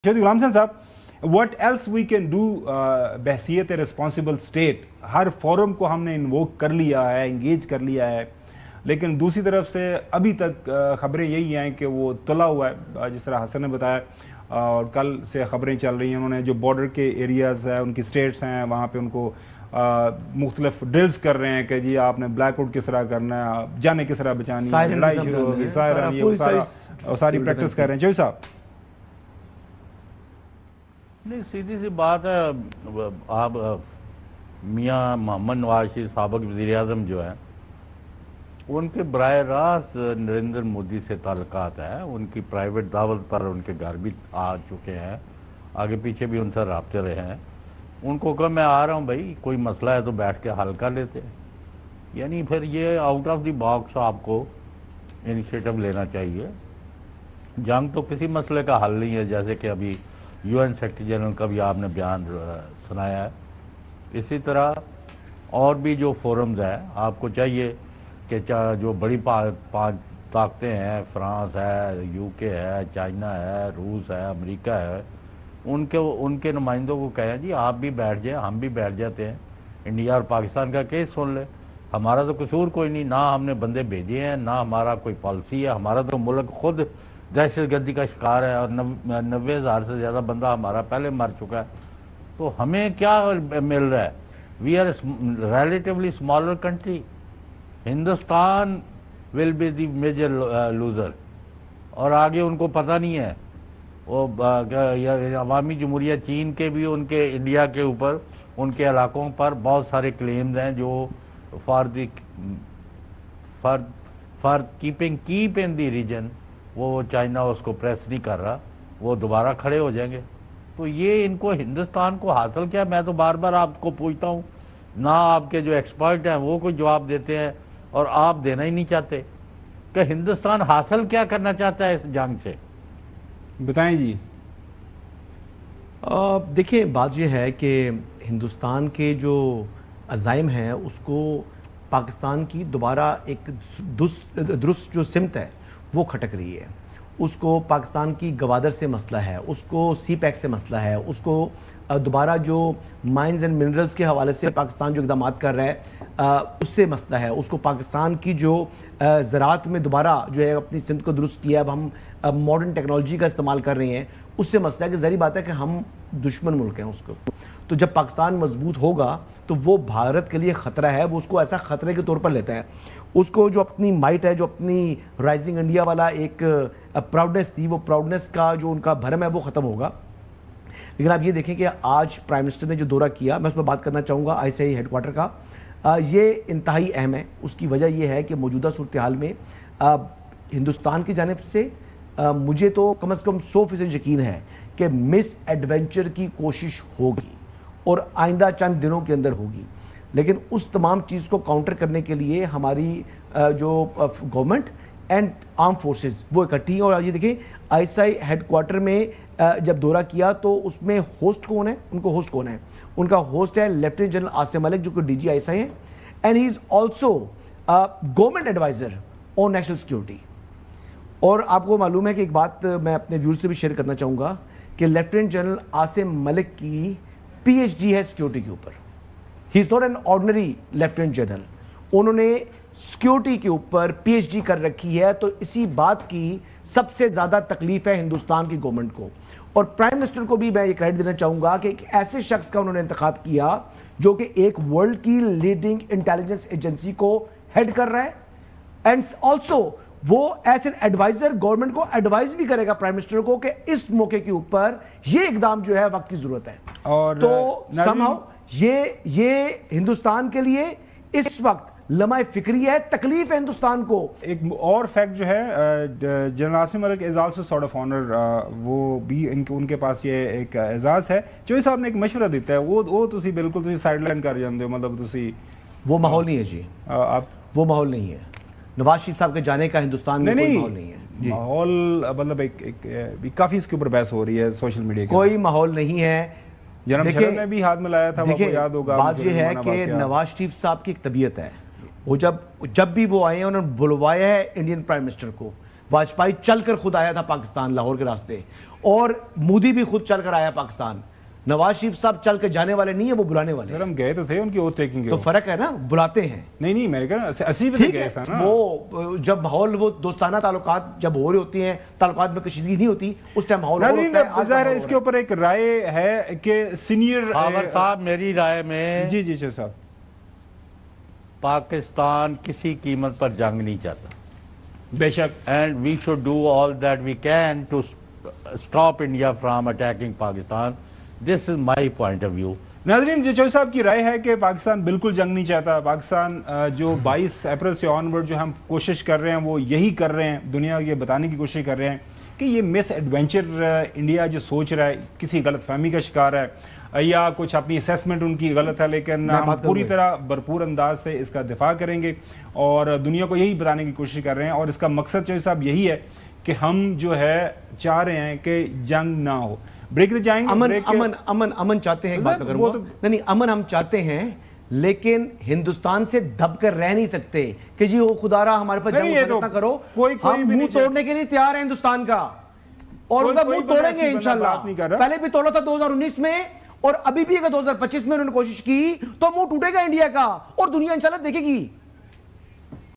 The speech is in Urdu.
شہید غلام حسین صاحب, what else we can do بحثیت responsible state. ہر فورم کو ہم نے انووک کر لیا ہے, انگیج کر لیا ہے, لیکن دوسری طرف سے ابھی تک خبریں یہی ہیں کہ وہ تلا ہوا ہے, جس طرح حسن نے بتایا, اور کل سے خبریں چل رہی ہیں. انہوں نے جو بارڈر کے ایریاز ہیں, ان کی سٹیٹس ہیں, وہاں پہ ان کو مختلف ڈرلز کر رہے ہیں کہ جی آپ نے بلیک آؤٹ کس طرح کرنا ہے, جانے کس طرح بچانی ہے, لڑائی شروع ہوگی, ساری پریکٹس کر رہے ہیں. چوہی صاحب نہیں, سیدھی سی بات ہے. آپ میاں محمد نواز شریف سابق وزیر اعظم جو ہیں, ان کے براہ راست نریندر مودی سے تعلقات ہیں. ان کی پرائیویٹ دعوت پر ان کے گھر بھی آ چکے ہیں, آگے پیچھے بھی ان سے رابطے رہے ہیں. ان کو کہا میں آ رہا ہوں بھائی, کوئی مسئلہ ہے تو بیٹھ کے حل کر لیتے. یعنی پھر یہ آؤٹ آف دی باکس آپ کو انیشیٹو لینا چاہیے. جنگ تو کسی مسئلے کا حل نہیں ہے, جیسے کہ ابھی یو این سیکرٹری جنرل کا بھی آپ نے بیان سنایا ہے. اسی طرح اور بھی جو فورمز ہیں, آپ کو چاہیے کہ جو بڑی پانچ طاقتیں ہیں, فرانس ہے, یو کے ہے, چائنا ہے, روس ہے, امریکہ ہے, ان کے نمائندوں کو کہیں جی آپ بھی بیٹھ جائیں, ہم بھی بیٹھ جاتے ہیں, انڈیا اور پاکستان کا کیس سن لیں. ہمارا تو قصور کوئی نہیں, نہ ہم نے بندے بھیجے ہیں, نہ ہمارا کوئی پالیسی ہے. ہمارا تو ملک خود دہشت گردی کا شکار ہے, اور 90,000 سے زیادہ بندہ ہمارا پہلے مر چکا ہے. تو ہمیں کیا مل رہا ہے؟ We are relatively smaller country. Hindustan will be the major loser. اور آگے ان کو پتہ نہیں ہے. وہ عوامی جمہوریہ چین کے بھی ان کے انڈیا کے اوپر, ان کے علاقوں پر بہت سارے کلیمز ہیں جو for keep in the region, وہ چائنا اس کو پریس نہیں کر رہا, وہ دوبارہ کھڑے ہو جائیں گے. تو یہ ان کو ہندوستان کو حاصل کیا؟ میں تو بار بار آپ کو پوچھتا ہوں, نہ آپ کے جو ایکسپرٹ ہیں وہ کوئی جواب دیتے ہیں, اور آپ دینا ہی نہیں چاہتے کہ ہندوستان حاصل کیا کرنا چاہتا ہے اس جنگ سے. بتائیں جی. دیکھیں, بات یہ ہے کہ ہندوستان کے جو عزائم ہیں اس کو پاکستان کی دوبارہ ایک درست جو سمت ہے وہ کھٹک رہی ہے. اس کو پاکستان کی گوادر سے مسئلہ ہے, اس کو سی پیک سے مسئلہ ہے, اس کو دوبارہ جو مائنز اینڈ منرلز کے حوالے سے پاکستان جو اقدامات کر رہا ہے اس سے مسئلہ ہے, اس کو پاکستان کی جو زراعت میں دوبارہ جو ہے اپنی سمت کو درست کیا, اب ہم ماڈرن ٹیکنالوجی کا استعمال کر رہے ہیں, اس سے مسئلہ ہے کہ ظاہری بات ہے کہ ہم دشمن ملک ہیں اس کو. تو جب پاکستان مضبوط ہوگا تو وہ بھارت کے لیے خطرہ ہے, وہ اس کو ایسا خطرے کے طور پر لیتا ہے. اس کو جو اپنی مائٹ ہے, جو اپنی رائزنگ انڈیا والا ایک پراؤڈنس تھی, وہ پراؤڈنس کا جو ان کا بھرم ہے وہ ختم ہوگا. لیکن آپ یہ دیکھیں کہ آج پرائم منسٹر نے جو دورہ کیا, میں اس میں بات کرنا چاہوں گا آئی سی آئی ہیڈ کوارٹر کا, یہ انتہائی اہم ہے. اس کی وجہ یہ ہے کہ موجودہ صورتحال میں ہندوستان کی جانب سے مجھے تو کم از کم 100% یقین ہے کہ مس ایڈونچر کی کوشش ہوگی, اور آئندہ چند دنوں کے اندر ہوگی. لیکن اس تمام چیز کو کاؤنٹر کرنے کے لیے ہماری جو گورنمنٹ اینڈ آرم فورسز وہ اکٹھی ہیں. اور یہ دیکھیں, آئی ایس آئی ہیڈ کوارٹر میں جب دورہ کیا تو اس میں ہوسٹ کون ہے, ان کو ہوسٹ کون ہے, ان کا ہوسٹ ہے لیفٹیننٹ جنرل عاصم ملک, جو کہ D G I S I ہیں, and he is also government adviser on national security. اور آپ کو معلوم ہے کہ ایک بات میں اپنے ویورز سے بھی شیئر کرنا چاہوں گا کہ لیفٹیننٹ جنرل عاصم ملک کی پی ایچ ڈی ہے سیکورٹی کے اوپر. He is not an ordinary lieutenant general, انہوں نے سیکورٹی کے اوپر پی ایچ ڈی کر رکھی ہے. تو اسی بات کی سب سے زیادہ تکلیف ہے ہندوستان کی گورنمنٹ کو. اور پرائم منسٹر کو بھی میں یہ کریڈٹ دینا چاہوں گا کہ ایک ایسے شخص کا انہوں نے انتخاب کیا جو کہ ایک ورلڈ کی لیڈنگ انٹیلیجنس ایجنسی کو ہیڈ کر رہا ہے, اینڈ آلسو وہ ایز این ایڈوائزر گورنمنٹ کو ایڈوائز بھی کرے گا پرائم منسٹر کو کہ اس موقع کے اوپر یہ اقدام جو ہے وقت کی ضرورت ہے. اور تو somehow یہ ہندوستان کے لیے اس وقت لمحہ فکری ہے, تکلیف ہے ہندوستان کو. ایک اور فیکٹ جو ہے, general Asim Malik is also sort of honour, وہ بھی ان کے پاس یہ ایک اعزاز ہے. چوہی صاحب نے ایک مشورہ دیتا ہے, وہ تسی بالکل سائڈ لائن کر جاندے ہو, مطلب تسی وہ ماحول نہیں ہے جی, آپ وہ ماحول نہیں ہے. نواز شریف صاحب کے جانے کا ہندوستان میں کوئی ماحول نہیں ہے. ماحول مطلب کافی اس کے اوپر بحث ہو رہی ہے سوشل میڈیا کے, کوئی ماحول نہیں ہے. جناب شرم نے بھی ہاتھ ملایا تھا, وہ یاد ہوگا. بات یہ ہے کہ نواز شریف صاحب کی ایک طبیعت ہے, وہ جب بھی وہ آئے ہیں انہوں نے بلوایا ہے انڈین پرائم منسٹر کو, واجپائی چل کر خود آیا تھا پاکستان لاہور کے راستے, اور مودی بھی خود چل کر آیا پاکستان. نواز شریف صاحب چل کے جانے والے نہیں ہیں, وہ بلانے والے ہیں. ہم گئے تو تھے ان کی اوتھ ٹیکنگ کے, تو فرق ہے نا, بلاتے ہیں. نہیں میں کہہ رہا ہوں 80 میں گئے تھا نا. وہ جب ماحول, وہ دوستانہ تعلقات جب ہو رہے ہوتے ہیں, تعلقات میں کشیدگی نہیں ہوتی, اس ٹائم ماحول ہوتا ہے. ظاہر ہے اس کے اوپر ایک رائے ہے کہ سینئر صاحب میری رائے میں جی شیخ صاحب, پاکستان کسی قیمت پر جنگ نہیں چاہتا. بے شک. And we should do all that we can to stop India from attacking Pakistan. This is my point of view. ناظرین, چوہدری صاحب کی رائے ہے کہ پاکستان بالکل جنگ نہیں چاہتا. پاکستان جو 22 اپریل سے آنورڈ جو ہم کوشش کر رہے ہیں وہ یہی کر رہے ہیں, دنیا یہ بتانے کی کوشش کر رہے ہیں کہ یہ مس ایڈونچر انڈیا جو سوچ رہا ہے کسی غلط فہمی کا شکار ہے, یا کچھ اپنی اسیسمنٹ ان کی غلط ہے, لیکن ہم پوری طرح بھرپور انداز سے اس کا دفاع کریں گے اور دنیا کو یہی بتانے کی کوشش کر رہے ہیں. اور اس کا مقصد چوہدری صاحب یہی ہے کہ ہم جو ہے چاہ رہے ہیں کہ جنگ نہ ہو. بریک دے جائیں گے. امن چاہتے ہیں, بات کروں گا. نہیں, امن ہم چاہتے ہیں, لیکن ہندوستان سے دب کر رہ نہیں سکتے کہ جی وہ خدا را ہمارے پاس جنگ نہ کرو. ہم منہ توڑنے کے لیے تیار ہیں ہندوستان کا, اور ان کا منہ توڑیں گے انشاءاللہ. پہلے بھی توڑا تھا 2019 میں, اور ابھی بھی اگر 2025 میں انہوں نے کوشش کی تو منہ ٹوٹے گا انڈیا کا, اور دنیا انشاءاللہ دیکھے گی.